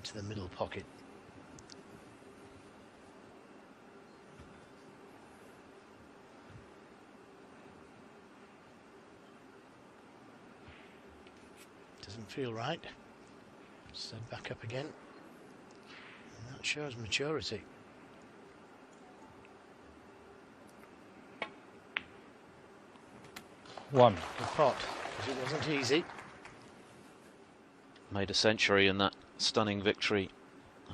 into the middle pocket. Doesn't feel right. Set back up again. And that shows maturity. One. The pot, because it wasn't easy. Made a century in that stunning victory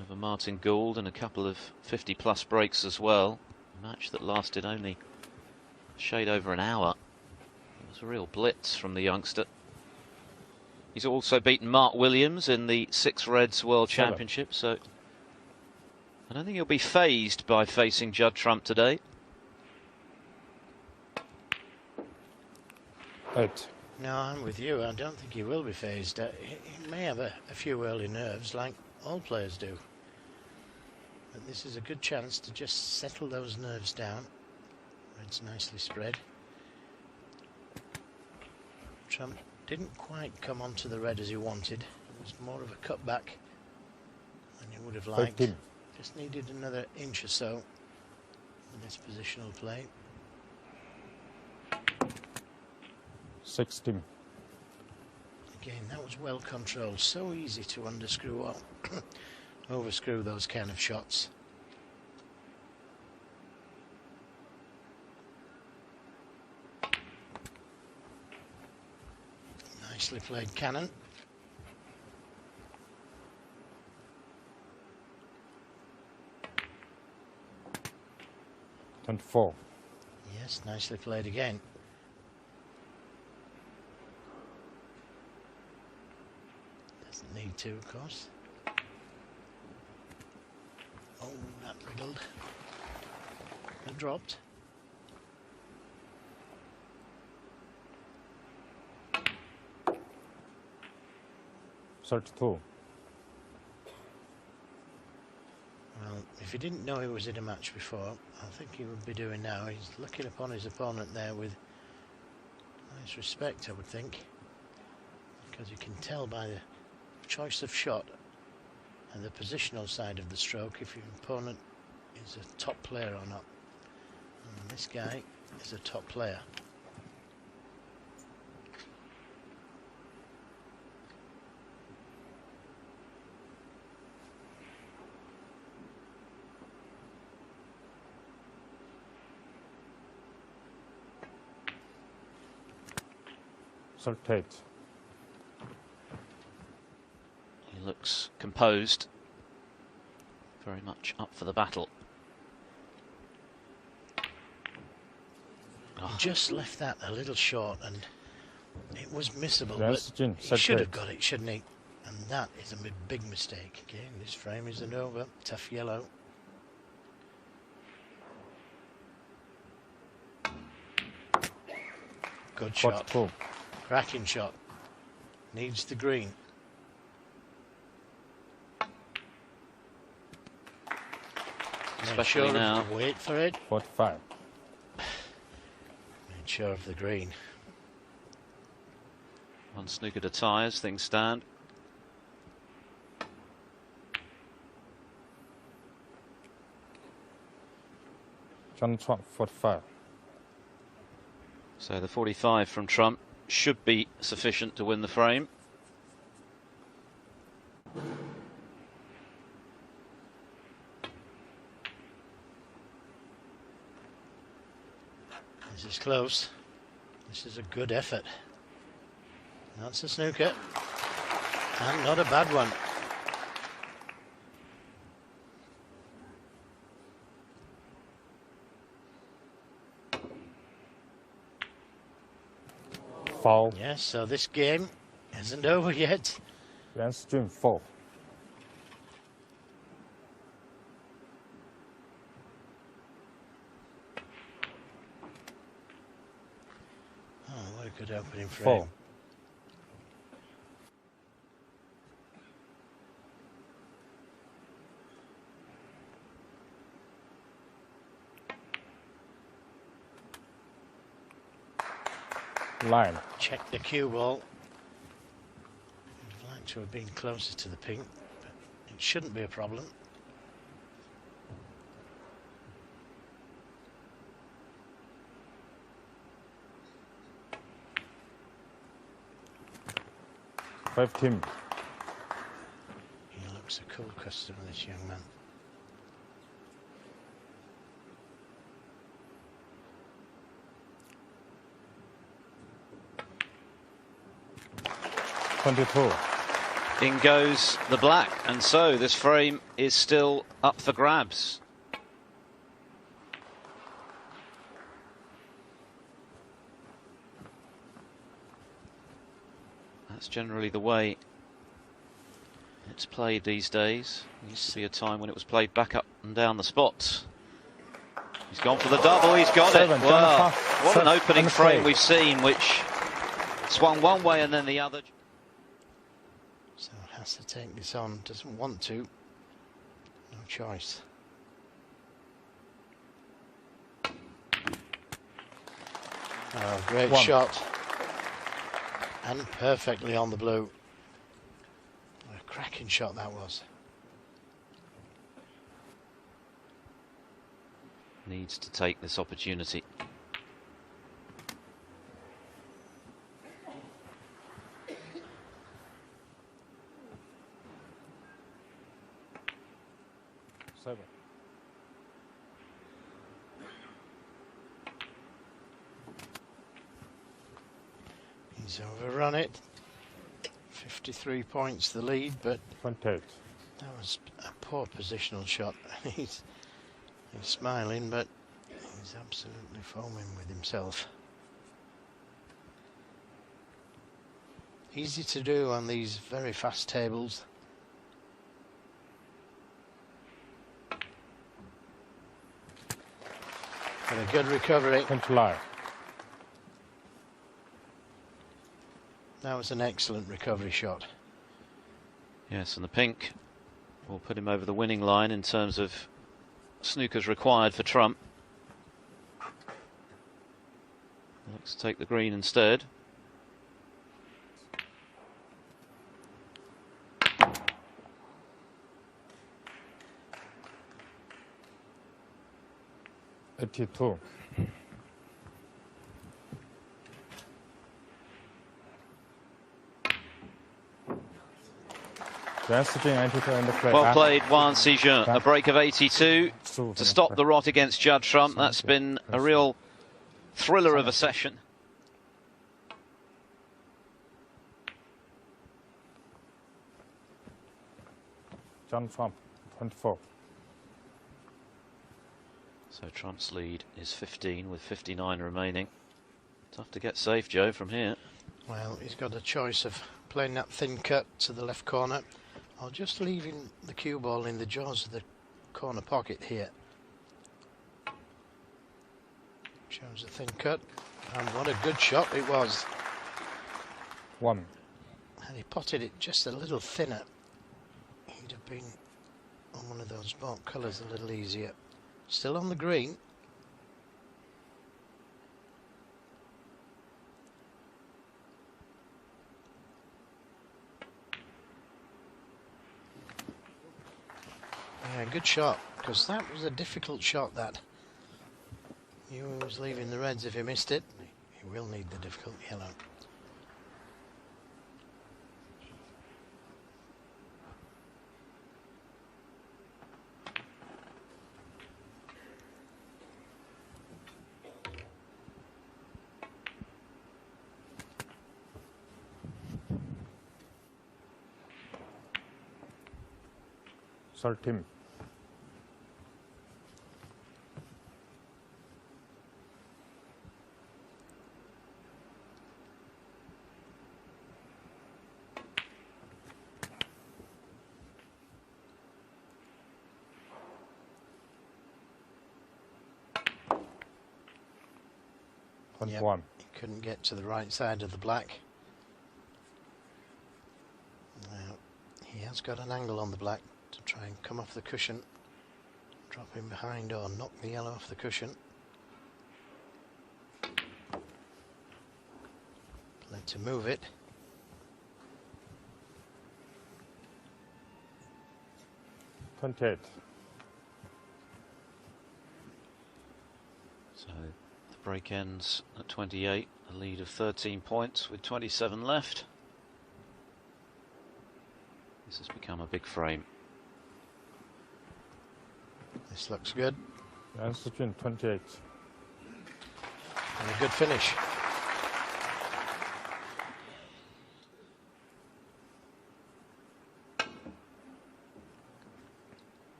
over Martin Gould and a couple of 50-plus breaks as well. A match that lasted only a shade over an hour. It was a real blitz from the youngster. He's also beaten Mark Williams in the Six Reds World Championship, so I don't think he'll be fazed by facing Judd Trump today. 8. No, I'm with you. I don't think he will be fazed. He may have a few early nerves, like all players do. But this is a good chance to just settle those nerves down. It's nicely spread. Trump didn't quite come onto the red as he wanted. It was more of a cutback than he would have liked. 15. Just needed another inch or so in this positional play. 16. Again, that was well controlled. So easy to underscrew or overscrew those kind of shots. Nicely played, Cannon. And 4. Yes, nicely played again. Doesn't need to, of course. Oh, that wriggled. It dropped. Two. Well, if he didn't know he was in a match before, I think he would be doing now. He's looking upon his opponent there with nice respect, I would think, because you can tell by the choice of shot and the positional side of the stroke if your opponent is a top player or not. And this guy is a top player. Eight. He looks composed, very much up for the battle. He just left that a little short and it was missable, Yuan but Sijun, he should have eight. got it, shouldn't he? And that is a big mistake. Again, this frame isn't over. Tough yellow. Good shot. 42. Cracking shot. Needs the green. Make Especially sure now. of the wait for it. 45. Made sure of the green. One snooker to tie as things stand. John Trump, 45. So the 45 from Trump should be sufficient to win the frame. This is close. This is a good effort. That's a snooker. And not a bad one. Foul. Yes, so this game isn't over yet. Yuan Sijun, 4. Oh, what a good opening frame. 4. Line. Check the cue ball. I'd like to have been closer to the pink, but it It shouldn't be a problem. Five team. He looks a cool customer, this young man. In goes the black, and so this frame is still up for grabs. That's generally the way it's played these days. You see a time when it was played back up and down the spots. He's gone for the double, he's got it. Well, what an opening frame we've seen, which swung one way and then the other. So has to take this on, doesn't want to. No choice. Oh, great shot. And perfectly on the blue. What a cracking shot that was. Needs to take this opportunity. Seven. He's overrun it. 53 points the lead, but 28. that was a poor positional shot. He's smiling, but he's absolutely foaming with himself. Easy to do on these very fast tables. And a good recovery. That was an excellent recovery shot. Yes, and the pink will put him over the winning line in terms of snookers required for Trump. Looks to take the green instead. $82. Yuan Sijun entered in the play. Well played, Yuan Sijun. A break of 82 to stop the rot against Judd Trump. That's been a real thriller of a session. John Trump, 24. So Trump's lead is 15 with 59 remaining. Tough to get safe, Joe, from here. Well, he's got a choice of playing that thin cut to the left corner or just leaving the cue ball in the jaws of the corner pocket here. Shows a thin cut, and what a good shot it was. One. Had he potted it just a little thinner, he'd have been on one of those bulk colours a little easier. Still on the green. Yeah, good shot, because that was a difficult shot, that. He was leaving the reds if he missed it. He will need the difficult yellow. Team. Yep. One. He couldn't get to the right side of the black. Now, he has got an angle on the black to try and come off the cushion, drop him behind or knock the yellow off the cushion. Play to move it. 28. So the break ends at 28, a lead of 13 points with 27 left. This has become a big frame. This looks good. Yuan Sijun, 28. And a good finish.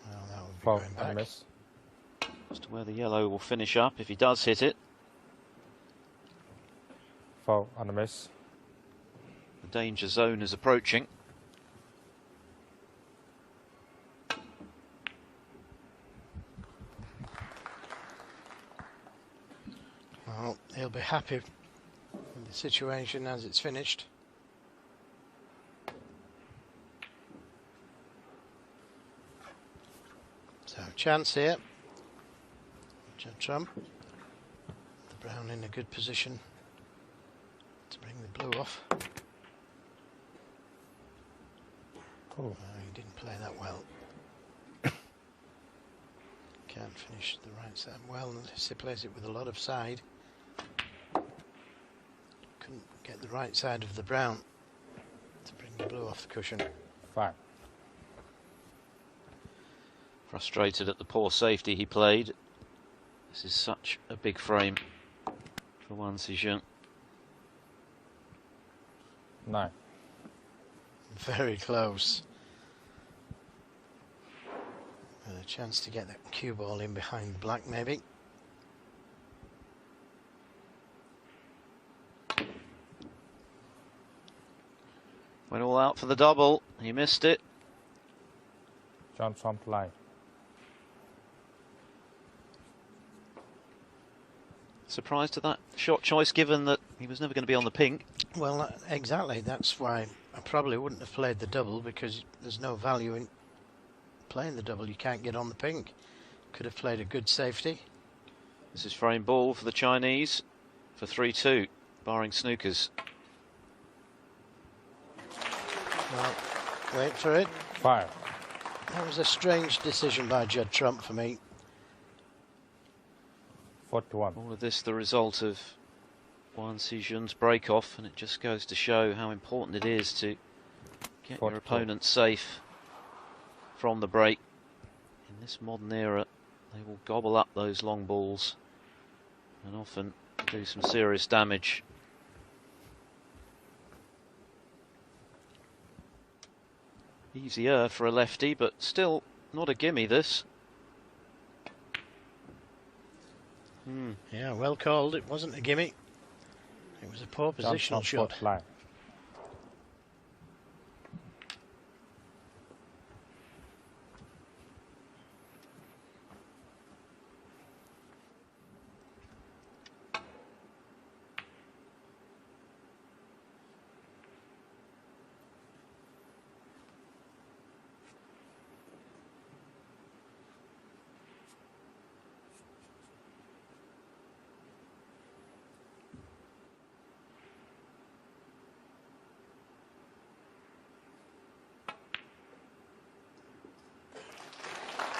Well, that would be Foul going and back. a miss. As to where the yellow will finish up if he does hit it. Foul and a miss. The danger zone is approaching. Well, he'll be happy with the situation as it's finished. So, chance here. Judd Trump. The brown in a good position to bring the blue off. Oh, He didn't play that well. Can't finish the right side well unless he plays it with a lot of side. Couldn't get the right side of the brown to bring the blue off the cushion. 5. Frustrated at the poor safety he played. This is such a big frame for Yuan Sijun. 9. Very close. And a chance to get that cue ball in behind the black maybe. Went all out for the double. He missed it. John Trump line. Surprised at that shot choice given that he was never going to be on the pink. Well, exactly. That's why I probably wouldn't have played the double, because there's no value in playing the double. You can't get on the pink. Could have played a good safety. This is frame ball for the Chinese for 3-2, barring snookers. Well, wait for it. 5. That was a strange decision by Judd Trump for me. 41. All of this the result of Yuan Sijun's break-off, and it just goes to show how important it is to get your 44. opponent safe from the break. In this modern era, they will gobble up those long balls and often do some serious damage. Easier for a lefty, but still not a gimme, this. Yeah, well called. It wasn't a gimme. It was a poor John positional Trump shot. fourth line.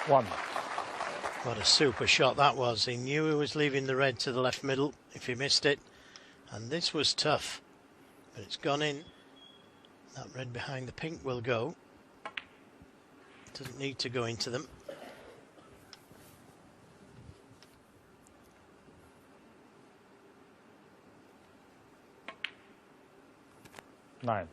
One. What a super shot that was. He knew he was leaving the red to the left middle if he missed it. And this was tough. But it's gone in. That red behind the pink will go. Doesn't need to go into them. Nine.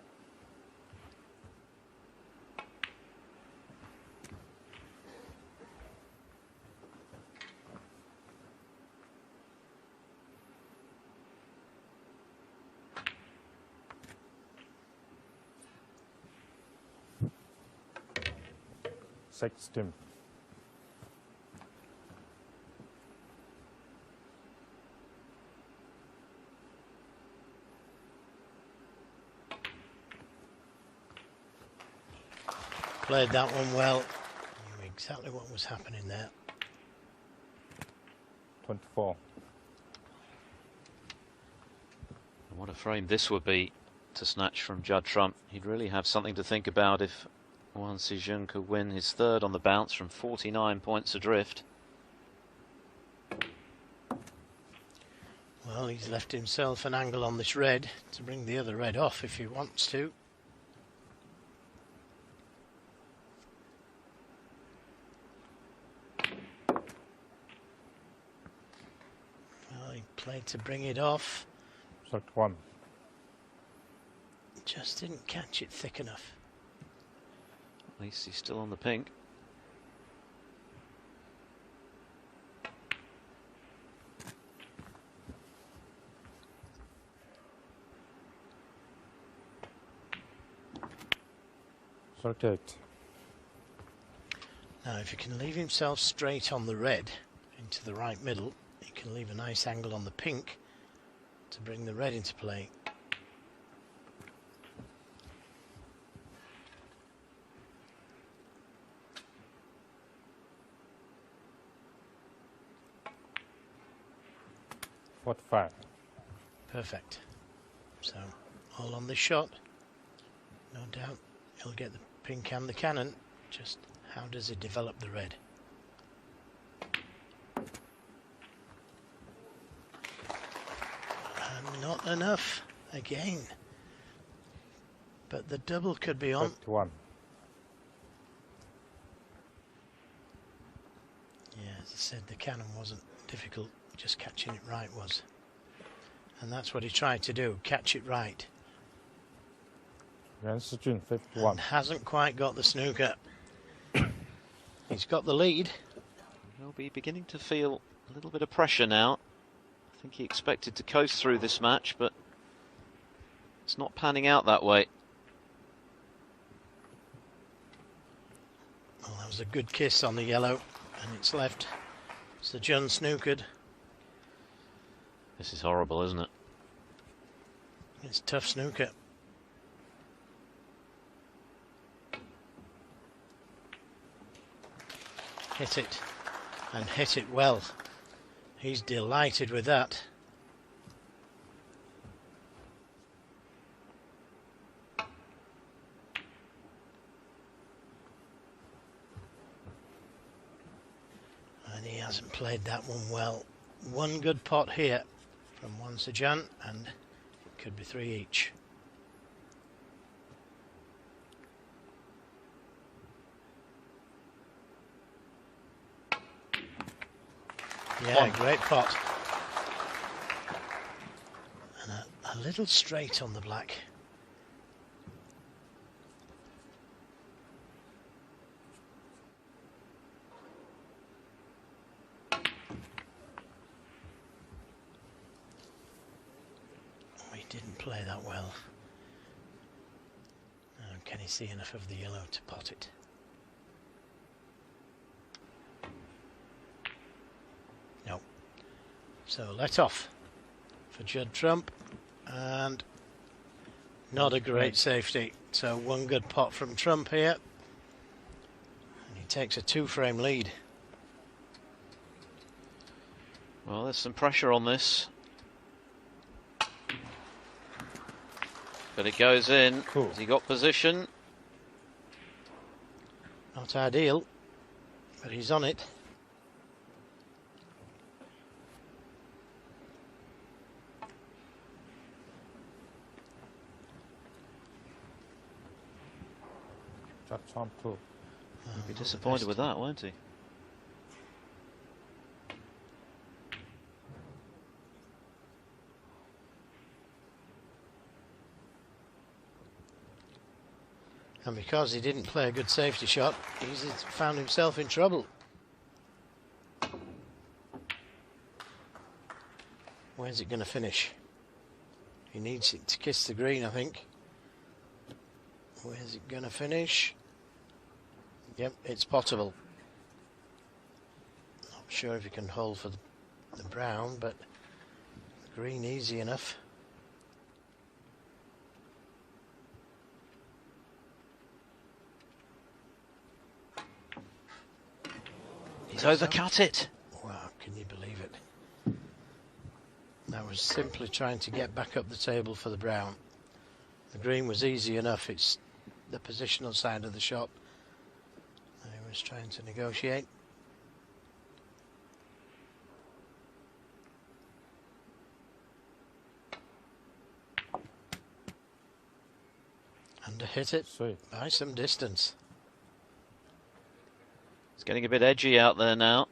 Six, Tim. Played that one well. Knew exactly what was happening there. 24. What a frame this would be to snatch from Judd Trump. He'd really have something to think about if Yuan Sijun could win his third on the bounce from 49 points adrift. Well, he's left himself an angle on this red to bring the other red off if he wants to. Well, he played to bring it off. Select 1. Just didn't catch it thick enough. At least he's still on the pink. Select 8. Now, if he can leave himself straight on the red into the right middle, he can leave a nice angle on the pink to bring the red into play. What 5? Perfect. So, all on this shot. No doubt he'll get the pink and the cannon. Just how does he develop the red? And not enough again. But the double could be on. Select 1. Yeah, as I said, the cannon wasn't difficult. Just catching it right was. And that's what he tried to do, catch it right. Yuan Sijun 51. And hasn't quite got the snooker. He's got the lead. He'll be beginning to feel a little bit of pressure now. I think he expected to coast through this match, but it's not panning out that way. Well, that was a good kiss on the yellow, and it's left Sijun snookered. This is horrible, isn't it? It's tough snooker. Hit it, and hit it well. He's delighted with that. And he hasn't played that one well. One good pot here from Yuan Sijun, and it could be 3 each. Yeah, great pot. And a little straight on the black. He didn't play that well. Can he see enough of the yellow to pot it? No. So let off for Judd Trump, and not a great safety. So one good pot from Trump here, and he takes a 2-frame lead. Well, there's some pressure on this. But it goes in. Cool. Has he got position? Not ideal, but he's on it. Judd Trump 2. He'll be disappointed with that, won't he? And because he didn't play a good safety shot, he's found himself in trouble. Where's it going to finish? He needs it to kiss the green, I think. Where's it going to finish? Yep, it's potable. Not sure if he can hold for the brown, but the green easy enough. He's overcut it. Wow, can you believe it? That was simply trying to get back up the table for the brown. The green was easy enough. It's the positional side of the shot I was trying to negotiate. And to hit it Sweet. by some distance. It's getting a bit edgy out there now.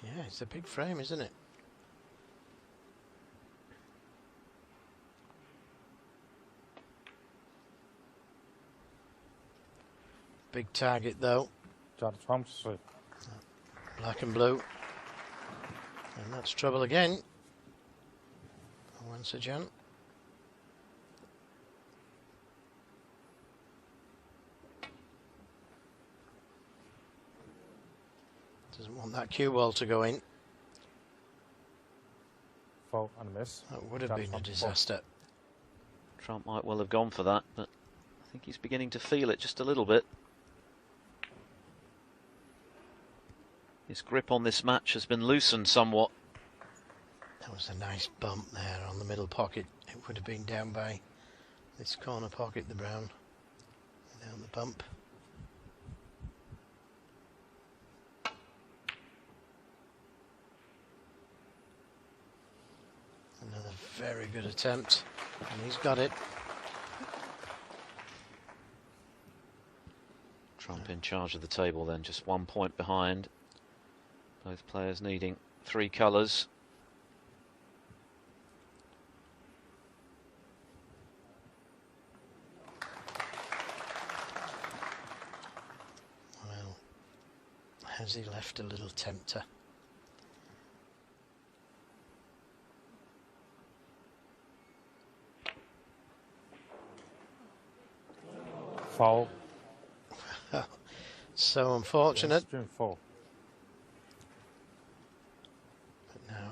Yeah, it's a big frame, isn't it? Big target though. Just from sweet. Black and blue. And that's trouble again. Yuan Sijun. Doesn't want that cue ball to go in. Four and miss. That would have Just been a from disaster. Trump might well have gone for that, but I think he's beginning to feel it just a little bit. His grip on this match has been loosened somewhat. That was a nice bump there on the middle pocket. It would have been down by this corner pocket, the brown, without the bump. Another very good attempt, and he's got it. Trump in charge of the table then, just 1 point behind. Both players needing 3 colours. Well, has he left a little tempter? Foul. So unfortunate. Stream 4. But now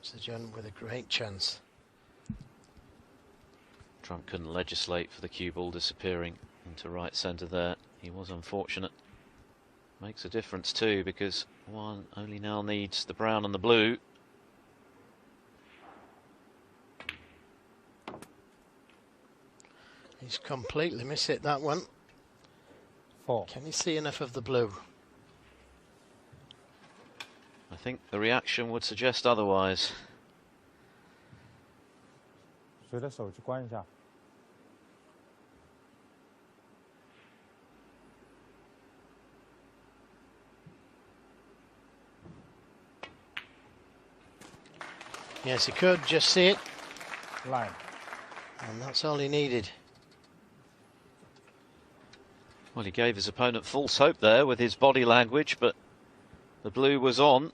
Sijun with a great chance. Trump couldn't legislate for the cue ball disappearing into right centre there. He was unfortunate. Makes a difference too, because one only now needs the brown and the blue. He's completely missed it, that one. 4. Can you see enough of the blue? I think the reaction would suggest otherwise. 随着手去关一下。 Yes, he could just see it, Line. and that's all he needed. Well, he gave his opponent false hope there with his body language, but the blue was on.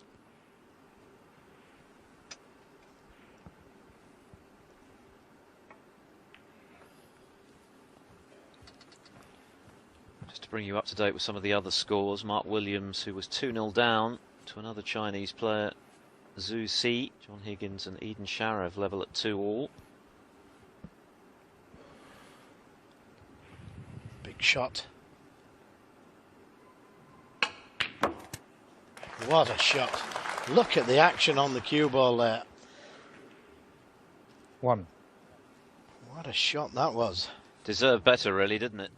Just to bring you up to date with some of the other scores, Mark Williams, who was 2-0 down to another Chinese player, Zhu Si, John Higgins and Eden Sharev level at 2-all. Big shot. What a shot. Look at the action on the cue ball there. 1. What a shot that was. Deserved better, really, didn't it?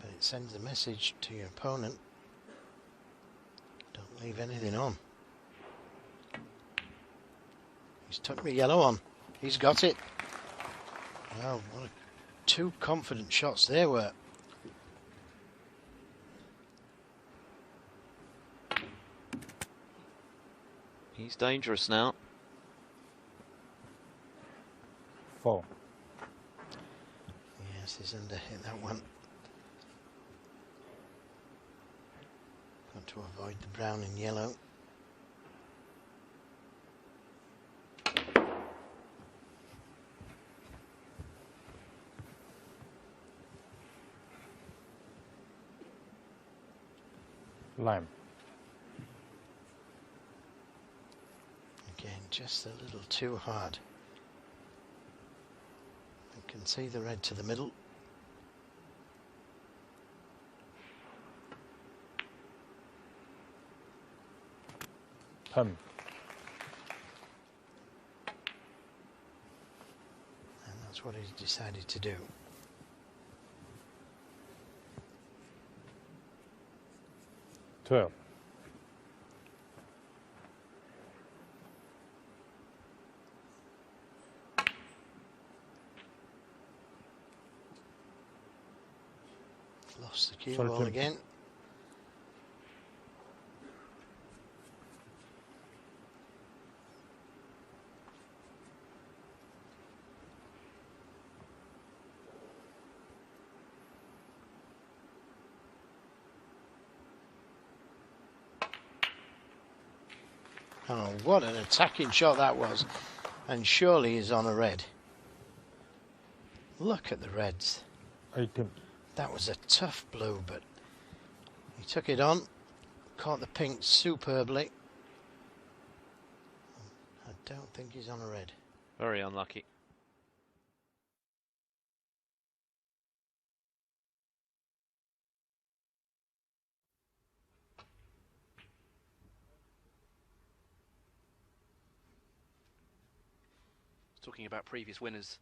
But it sends a message to your opponent. Don't leave anything on. He's took the yellow on. He's got it. Wow, what a, 2 confident shots they were. He's dangerous now. 4. Yes, he's under hit that one. Got to avoid the brown and yellow. Lime. Again, just a little too hard. You can see the red to the middle. That's what he's decided to do. Twelve. Lost the cue Sorry, ball Tim. again. Oh, what an attacking shot that was. And surely he's on a red. Look at the reds. 18. That was a tough blue, but he took it on, caught the pink superbly. I don't think he's on a red. Very unlucky. Talking about previous winners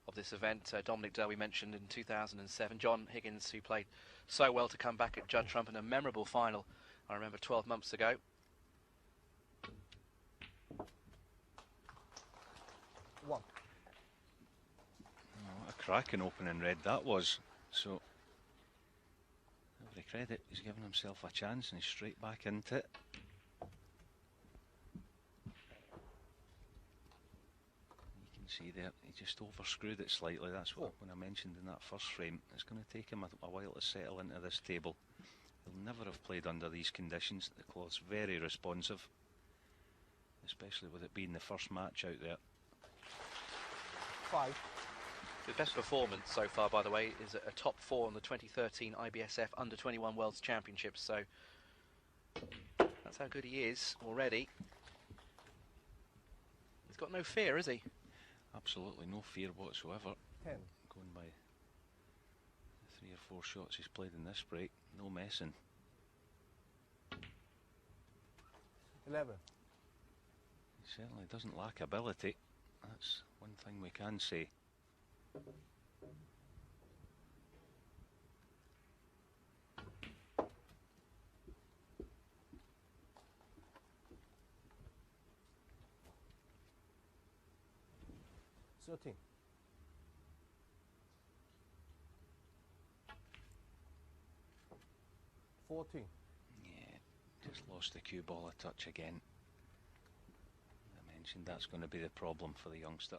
of this event, Dominic Dale we mentioned in 2007, John Higgins, who played so well to come back at Judd Trump in a memorable final, I remember 12 months ago. One. Oh, what a cracking opening red that was. So, every credit, he's given himself a chance and he's straight back into it. See there, he just overscrewed it slightly. That's what when I mentioned in that first frame. It's going to take him a while to settle into this table. He'll never have played under these conditions. The cloth's very responsive, especially with it being the first match out there. 5. The best performance so far, by the way, is a top 4 in the 2013 IBSF Under-21 World Championships. So that's how good he is already. He's got no fear, has he? Absolutely no fear whatsoever. 10. Going by the 3 or 4 shots he's played in this break, no messing. 11. He certainly doesn't lack ability. That's one thing we can say. Thirteen. 14. Yeah, just lost the cue ball a touch again. I mentioned that's going to be the problem for the youngster.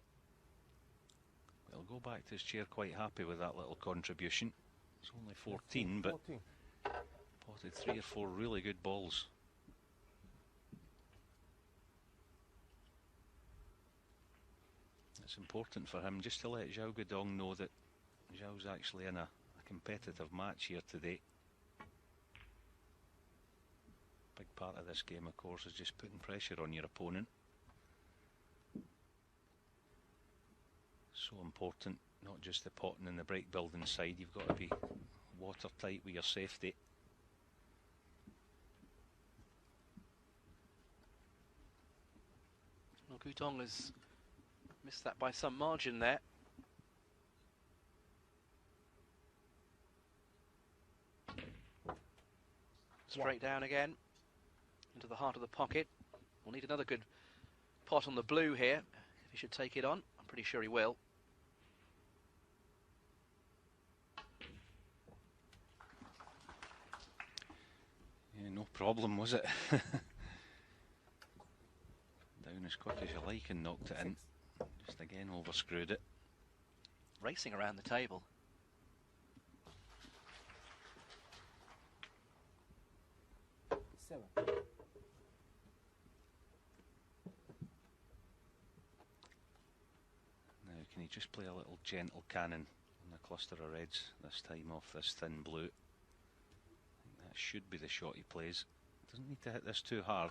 He'll go back to his chair quite happy with that little contribution. It's only 14, but potted 3 or 4 really good balls. It's important for him just to let Zhao Guodong know that Zhao's actually in a competitive match here today. Big part of this game, of course, is just putting pressure on your opponent. So important, not just the potting and the break building side. You've got to be watertight with your safety. Well, Guodong has missed that by some margin there. Straight down again into the heart of the pocket. We'll need another good pot on the blue here if he should take it on. I'm pretty sure he will. Yeah, no problem, was it? Down as quick as you like and knocked it in. Just again overscrewed it. Racing around the table. Now, can he just play a little gentle cannon on the cluster of reds this time off this thin blue? I think that should be the shot he plays. Doesn't need to hit this too hard.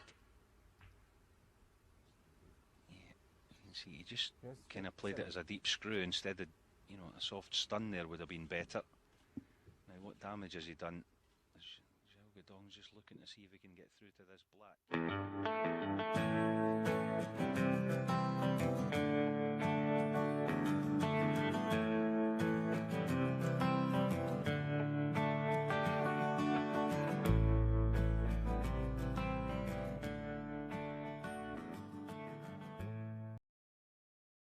Yeah, you can see he just kind of played it as a deep screw instead of, you know, a soft stun there would have been better. Now, what damage has he done? Zhao Guodong's just looking to see if he can get through to this black.